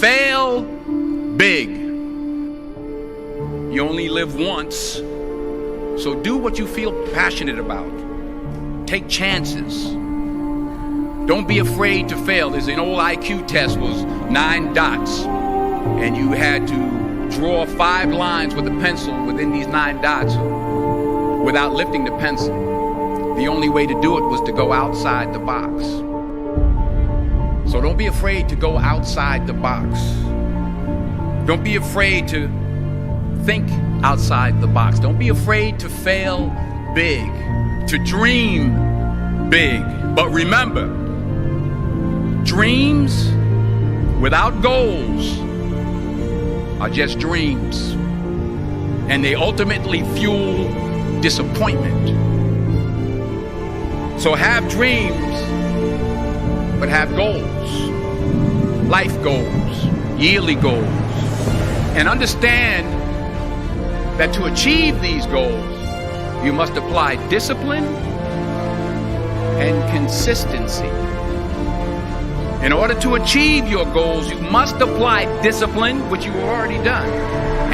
Fail big. You only live once, so do what you feel passionate about. Take chances. Don't be afraid to fail. There's an old IQ test, was 9 dots, and you had to draw 5 lines with a pencil within these 9 dots without lifting the pencil. The only way to do it was to go outside the box. So don't be afraid to go outside the box. Don't be afraid to think outside the box. Don't be afraid to fail big, to dream big. But remember, dreams without goals are just dreams, and they ultimately fuel disappointment. So have dreams, but have goals, life goals, yearly goals, and understand that to achieve these goals, you must apply discipline and consistency. In order to achieve your goals, you must apply discipline, which you've already done,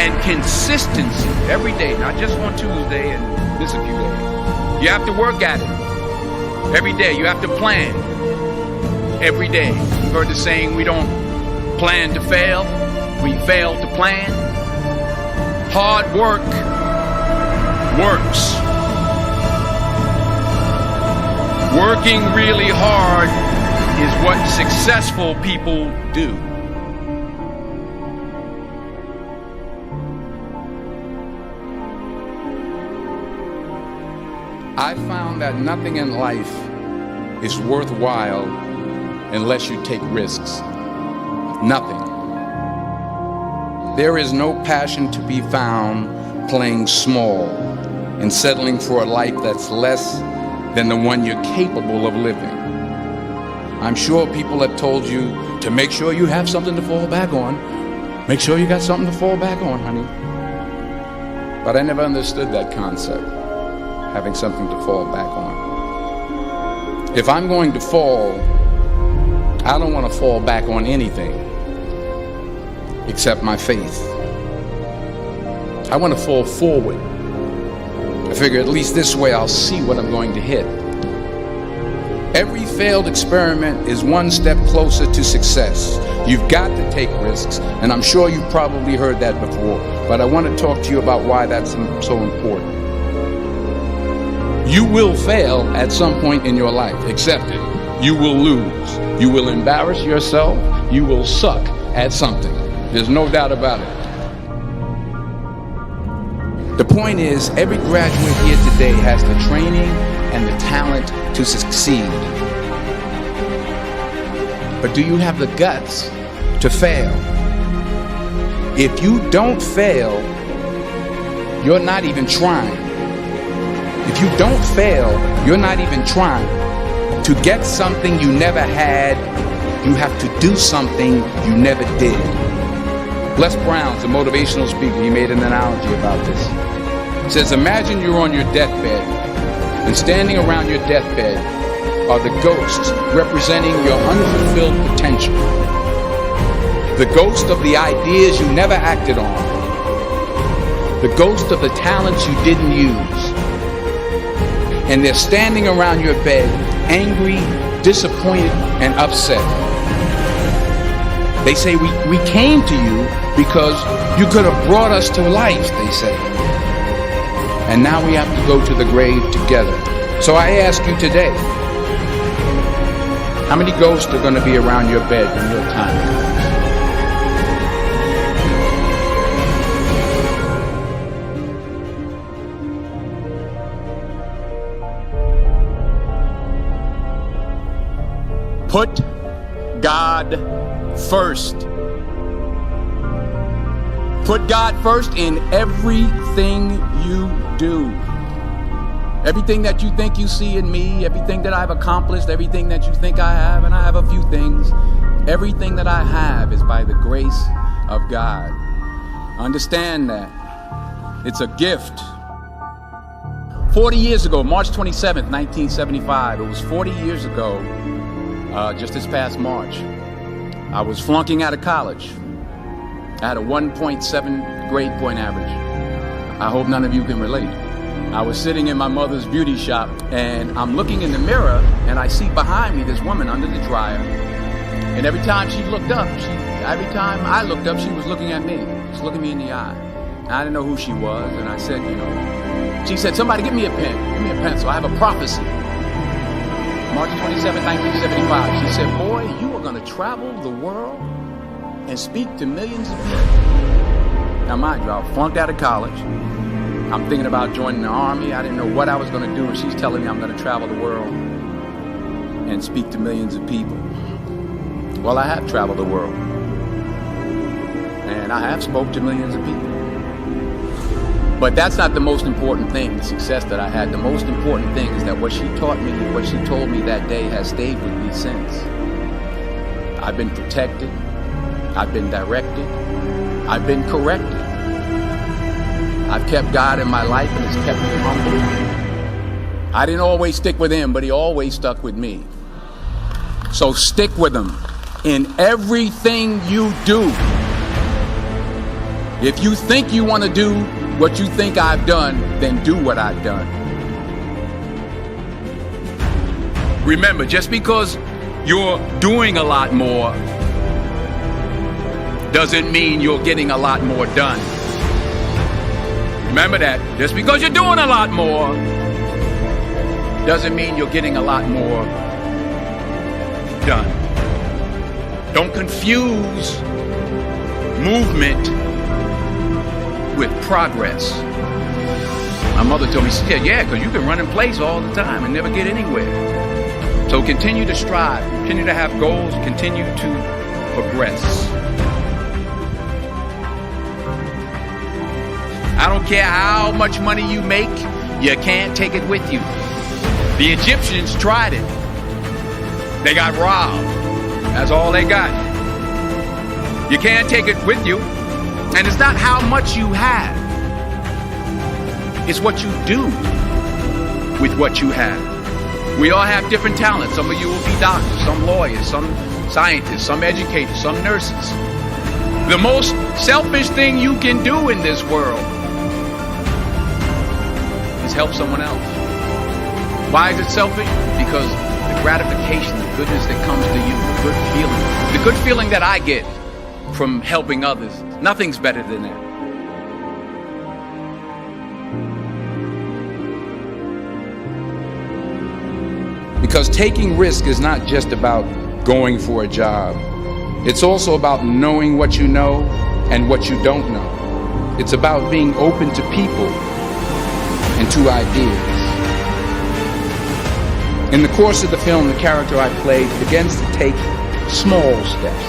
and consistency every day, not just on Tuesday and miss a few days. You have to work at it every day. You have to plan every day. You've heard the saying, we don't plan to fail, we fail to plan. Hard work works. Working really hard is what successful people do. I found that nothing in life is worthwhile unless you take risks. Nothing. There is no passion to be found playing small and settling for a life that's less than the one you're capable of living. I'm sure people have told you to make sure you have something to fall back on. Make sure you got something to fall back on, honey. But I never understood that concept, having something to fall back on. If I'm going to fall, I don't want to fall back on anything except my faith. I want to fall forward. I figure at least this way I'll see what I'm going to hit. Every failed experiment is one step closer to success. You've got to take risks, and I'm sure you've probably heard that before, but I want to talk to you about why that's so important. You will fail at some point in your life. Accept it. You will lose. You will embarrass yourself. You will suck at something. There's no doubt about it. The point is, every graduate here today has the training and the talent to succeed. But do you have the guts to fail? If you don't fail, you're not even trying. If you don't fail, you're not even trying. To get something you never had, you have to do something you never did. Les Brown's a motivational speaker. He made an analogy about this. He says, imagine you're on your deathbed, and standing around your deathbed are the ghosts representing your unfulfilled potential. The ghost of the ideas you never acted on. The ghost of the talents you didn't use. And they're standing around your bed, angry, disappointed, and upset. They say, we came to you because you could have brought us to life, they say. And now we have to go to the grave together. So I ask you today, how many ghosts are going to be around your bed when your time comes? Put God first. Put God first in everything you do. Everything that you think you see in me, everything that I've accomplished, everything that you think I have, and I have a few things, everything that I have is by the grace of God. Understand that. It's a gift. 40 years ago, March 27th, 1975, it was 40 years ago, just this past March, I was flunking out of college. I had a 1.7 grade point average. I hope none of you can relate. I was sitting in my mother's beauty shop, and I'm looking in the mirror, and I see behind me this woman under the dryer. And every time she looked up, every time I looked up, she was looking at me. She was looking me in the eye. And I didn't know who she was, and I said, she said, somebody give me a pen, give me a pencil. I have a prophecy. March 27, 1975. She said, boy, you are going to travel the world and speak to millions of people. Now, mind you, I flunked out of college. I'm thinking about joining the army. I didn't know what I was going to do, and she's telling me I'm going to travel the world and speak to millions of people. Well, I have traveled the world, and I have spoke to millions of people. But that's not the most important thing, the success that I had. The most important thing is that what she taught me, what she told me that day has stayed with me since. I've been protected. I've been directed. I've been corrected. I've kept God in my life, and it's kept me humble. I didn't always stick with him, but he always stuck with me. So stick with him in everything you do. If you think you want to do what you think I've done, then do what I've done. Remember, just because you're doing a lot more doesn't mean you're getting a lot more done. Remember that. Just because you're doing a lot more doesn't mean you're getting a lot more done. Don't confuse movement with progress. My mother told me, she said, yeah, because you can run in place all the time and never get anywhere. So continue to strive, continue to have goals, continue to progress. I don't care how much money you make, you can't take it with you. The Egyptians tried it. They got robbed. That's all they got. You can't take it with you. And it's not how much you have. It's what you do with what you have. We all have different talents. Some of you will be doctors, some lawyers, some scientists, some educators, some nurses. The most selfish thing you can do in this world is help someone else. Why is it selfish? Because the gratification, the goodness that comes to you, the good feeling that I get from helping others, nothing's better than that. Because taking risk is not just about going for a job. It's also about knowing what you know and what you don't know. It's about being open to people and to ideas. In the course of the film, the character I played begins to take small steps,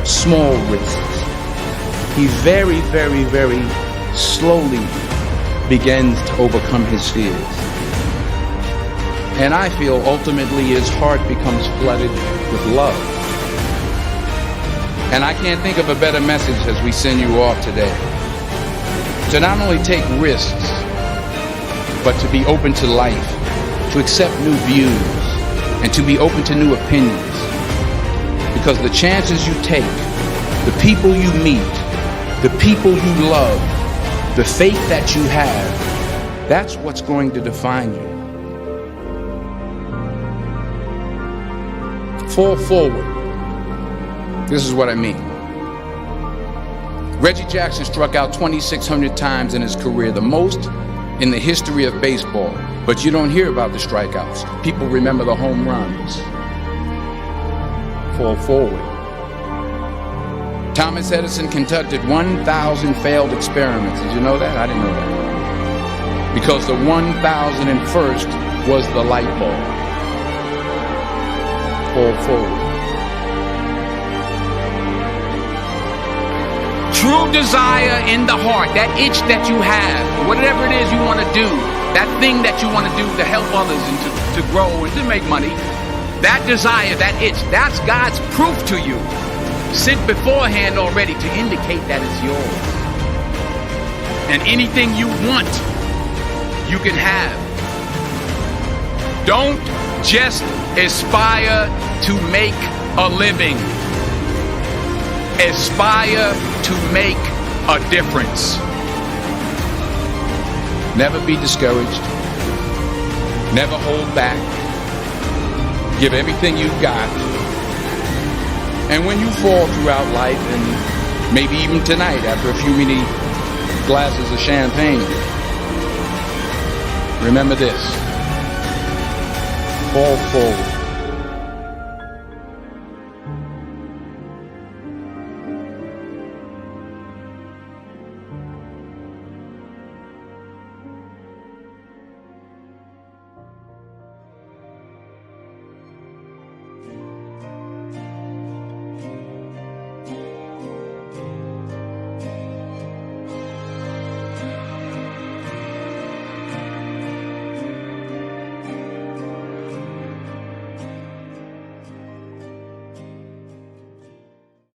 small risks. He very, very, very slowly begins to overcome his fears. And I feel ultimately his heart becomes flooded with love. And I can't think of a better message as we send you off today. To not only take risks, but to be open to life, to accept new views, and to be open to new opinions. Because the chances you take, the people you meet, the people you love, the faith that you have, that's what's going to define you. Fall forward. This is what I mean. Reggie Jackson struck out 2,600 times in his career, the most in the history of baseball. But you don't hear about the strikeouts. People remember the home runs. Fall forward. Thomas Edison conducted 1,000 failed experiments. Did you know that? I didn't know that. Because the 1,001st was the light bulb. Fall forward. True desire in the heart, that itch that you have, whatever it is you want to do, that thing that you want to do to help others and to grow and to make money, that desire, that itch, that's God's proof to you, sent beforehand already to indicate that it's yours. And anything you want, you can have. Don't just aspire to make a living. Aspire to make a difference. Never be discouraged. Never hold back. Give everything you've got. And when you fall throughout life, and maybe even tonight after a few many glasses of champagne, remember this: fall forward.